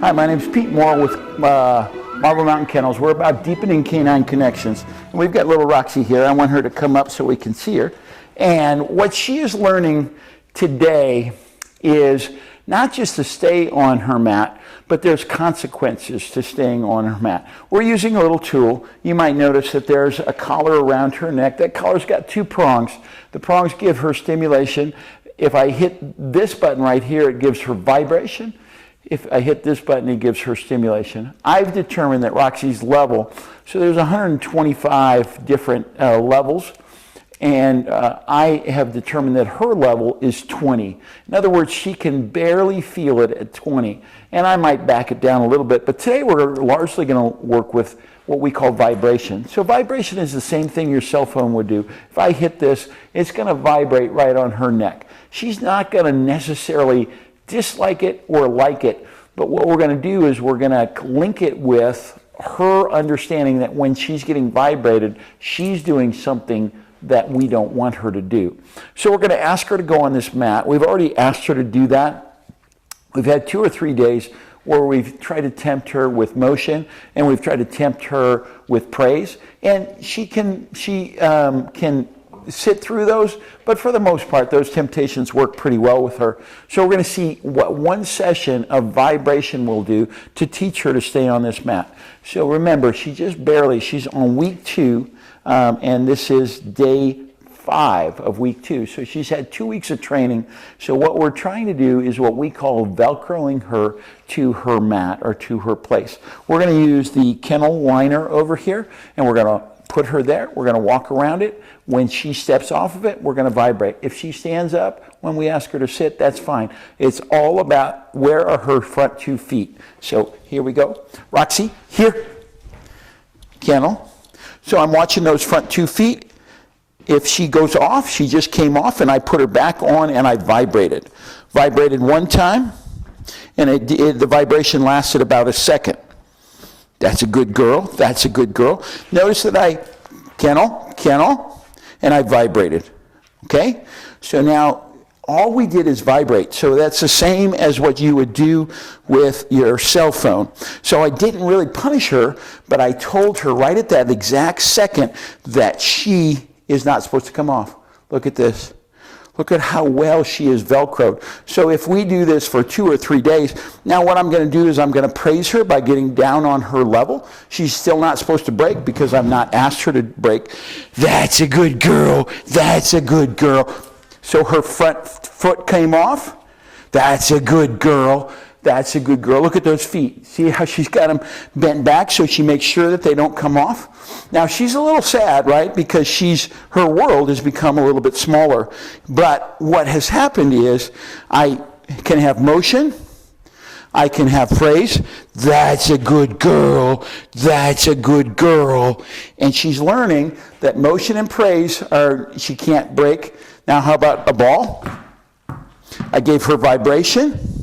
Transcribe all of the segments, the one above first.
Hi, my name is Pete Morrill with Marble Mountain Kennels. We're about deepening canine connections. And we've got little Roxy here. I want her to come up so we can see her. And what she is learning today is not just to stay on her mat, but there's consequences to staying on her mat. We're using a little tool. You might notice that there's a collar around her neck. That collar's got two prongs. The prongs give her stimulation. If I hit this button right here, it gives her vibration. If I hit this button, it gives her stimulation. I've determined that Roxy's level, so there's 125 different levels, and I have determined that her level is 20. In other words, she can barely feel it at 20, and I might back it down a little bit, but today we're largely going to work with what we call vibration. So vibration is the same thing your cell phone would do. If I hit this, it's going to vibrate right on her neck. She's not going to necessarily dislike it or like it, but what we're going to do is we're going to link it with her understanding that when she's getting vibrated, she's doing something that we don't want her to do. So we're going to ask her to go on this mat. We've already asked her to do that. We've had 2 or 3 days where we've tried to tempt her with motion, and we've tried to tempt her with praise, and she can sit through those, but for the most part, those temptations work pretty well with her. So we're going to see what one session of vibration will do to teach her to stay on this mat. So remember, she's on week 2, and this is day 5 of week 2. So she's had 2 weeks of training. So what we're trying to do is what we call Velcroing her to her mat or to her place. We're going to use the kennel liner over here, and we're going to put her there. We're going to walk around it. When she steps off of it, we're going to vibrate. If she stands up when we ask her to sit, that's fine. It's all about where are her front 2 feet. So here we go. Roxy, here. Kennel. So I'm watching those front 2 feet. If she goes off, she just came off, and I put her back on, and I vibrated. Vibrated 1 time, and the vibration lasted about a second. That's a good girl. That's a good girl. Notice that I kennel, and I vibrated. Okay? So now all we did is vibrate. So that's the same as what you would do with your cell phone. So I didn't really punish her, but I told her right at that exact second that she is not supposed to come off. Look at this. Look at how well she is Velcroed. So if we do this for 2 or 3 days, now what I'm going to do is I'm going to praise her by getting down on her level. She's still not supposed to break because I've not asked her to break. That's a good girl. That's a good girl. So her front foot came off. That's a good girl. That's a good girl. Look at those feet. See how she's got them bent back so she makes sure that they don't come off? Now she's a little sad, right? Because her world has become a little bit smaller. But what has happened is I can have motion. I can have praise. That's a good girl. That's a good girl. And she's learning that motion and praise she can't break. Now how about a ball? I gave her vibration.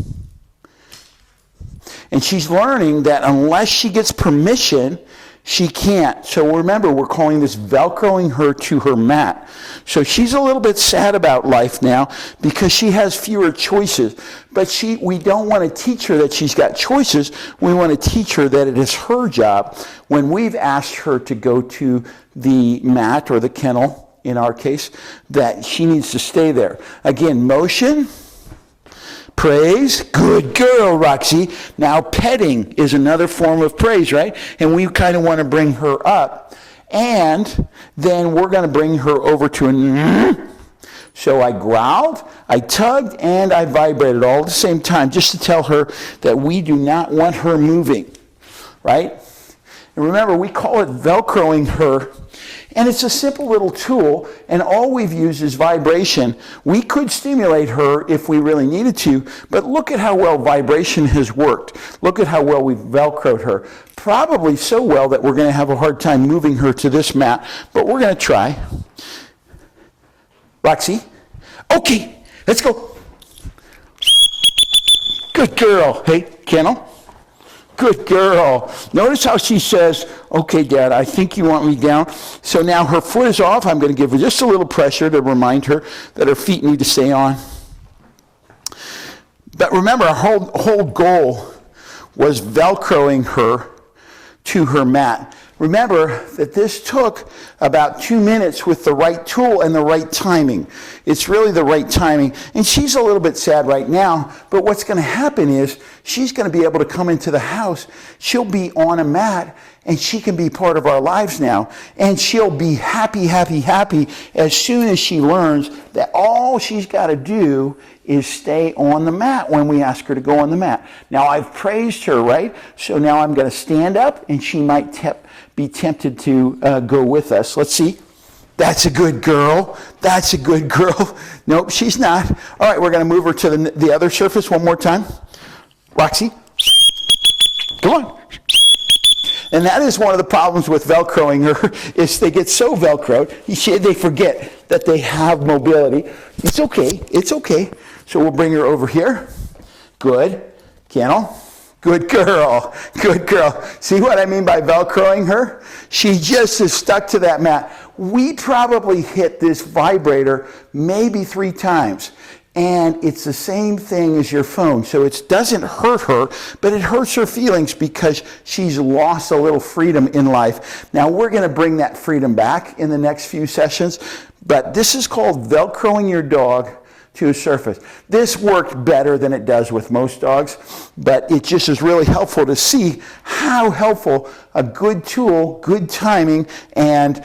And she's learning that unless she gets permission, she can't. So remember, we're calling this Velcroing her to her mat. So she's a little bit sad about life now because she has fewer choices. But we don't want to teach her that she's got choices. We want to teach her that it is her job. When we've asked her to go to the mat or the kennel, in our case, that she needs to stay there. Again, motion. Praise, good girl, Roxy. Now petting is another form of praise, right? And we kind of want to bring her up. And then we're going to bring her over to a... So I growled, I tugged, and I vibrated all at the same time just to tell her that we do not want her moving, right? And remember, we call it Velcroing her. And it's a simple little tool, and all we've used is vibration. We could stimulate her if we really needed to, but look at how well vibration has worked. Look at how well we've Velcroed her. Probably so well that we're going to have a hard time moving her to this mat, but we're going to try. Roxy? Okay, let's go. Good girl. Hey, Kennel? Good girl. Notice how she says, okay, Dad, I think you want me down. So now her foot is off. I'm going to give her just a little pressure to remind her that her feet need to stay on. But remember, our whole goal was Velcroing her to her mat. Remember that this took about 2 minutes with the right tool and the right timing. It's really the right timing. And she's a little bit sad right now, but what's going to happen is she's going to be able to come into the house. She'll be on a mat, and she can be part of our lives now. And she'll be happy, happy, happy as soon as she learns that all she's got to do is stay on the mat when we ask her to go on the mat. Now, I've praised her, right? So now I'm going to stand up, and she might be tempted to go with us. Let's see. That's a good girl. That's a good girl. Nope, she's not. All right, we're going to move her to the other surface one more time. Roxy, come on. And that is one of the problems with Velcroing her, is they get so Velcroed, they forget that they have mobility. It's okay. It's okay. So we'll bring her over here. Good. Kennel. Good girl. Good girl. See what I mean by Velcroing her? She just is stuck to that mat. We probably hit this vibrator maybe 3 times. And it's the same thing as your phone. So it doesn't hurt her, but it hurts her feelings because she's lost a little freedom in life. Now, we're going to bring that freedom back in the next few sessions. But this is called Velcroing your dog to a surface. This worked better than it does with most dogs, but it just is really helpful to see how helpful a good tool, good timing, and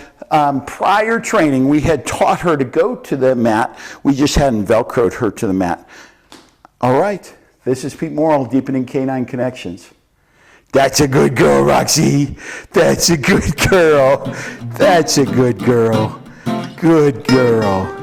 prior training. We had taught her to go to the mat. We just hadn't Velcroed her to the mat. All right. This is Pete Morrill, Deepening Canine Connections. That's a good girl, Roxy. That's a good girl. That's a good girl. Good girl.